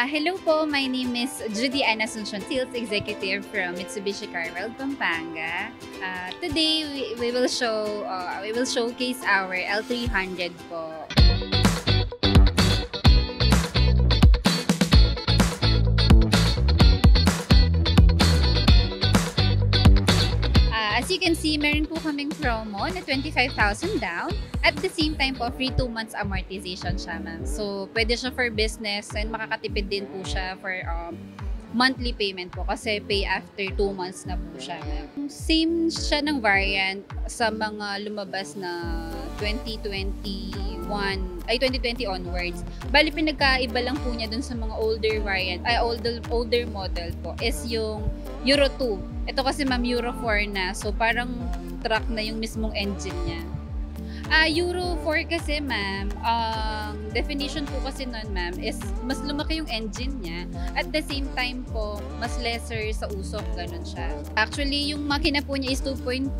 Hello po, my name is Judy Ana Asuncion, Sales Executive from Mitsubishi Carwell, Pampanga. Today we will showcase our L300 po. As you can see, meron po kaming promo na 25,000 down. At the same time po, free 2 months amortization siya, ma'am. So, pwede siya for business and makakatipid din po siya for monthly payment po kasi pay after 2 months na po siya, ma'am. Same siya ng variant sa mga lumabas na 2020 onwards. Bali, pinagkaiba lang po niya dun sa mga older model po is yung Euro 2. Ito kasi ma'am Euro 4 na. So parang truck na yung mismong engine niya. Euro 4 kasi ma'am, definition po kasi nun ma'am is mas lumaki yung engine niya. At the same time po, mas lesser sa usok, ganun siya. Actually, yung makina po niya is 2.2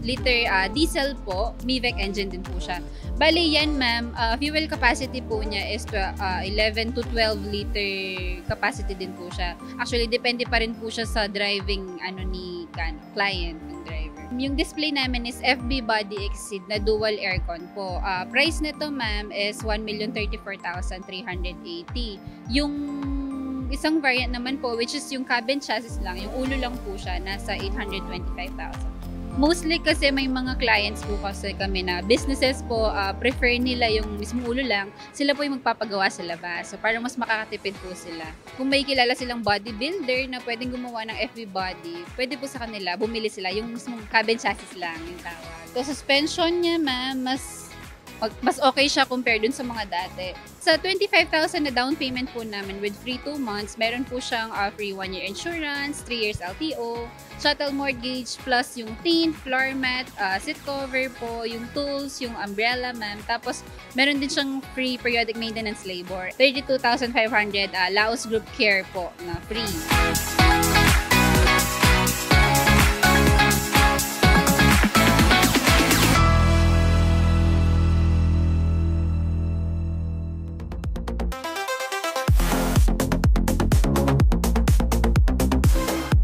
liter diesel po, MIVEC engine din po siya. Bali yan ma'am, fuel capacity po niya is 11 to 12 liter capacity din po siya. Actually, depende pa rin po siya sa driving ni client, ng driver. Yung display namin is FB body exceed na dual aircon po. Price nito ma'am is 1,034,380. Yung isang variant naman po, which is yung cabin chassis lang, yung ulo lang po siya, nasa 825,000. Mostly kasi may mga clients po kasi kami na businesses po, prefer nila yung mismong ulo lang, sila po yung magpapagawa sa labas. So parang mas makakatipid po sila. Kung may kilala silang bodybuilder na pwedeng gumawa ng FB body, pwede po sa kanila, bumili sila yung mismong cabin chassis lang yung tawag. So suspension niya ma'am, mas okay siya compared dun sa mga dati. Sa 25,000 na down payment po namin with free 2 months, meron po siyang free 1-year insurance, 3 years LTO, shuttle mortgage, plus yung tint, floor mat, seat cover po, yung tools, yung umbrella ma'am. Tapos, meron din siyang free periodic maintenance labor. 32,500 Laus group care po na free.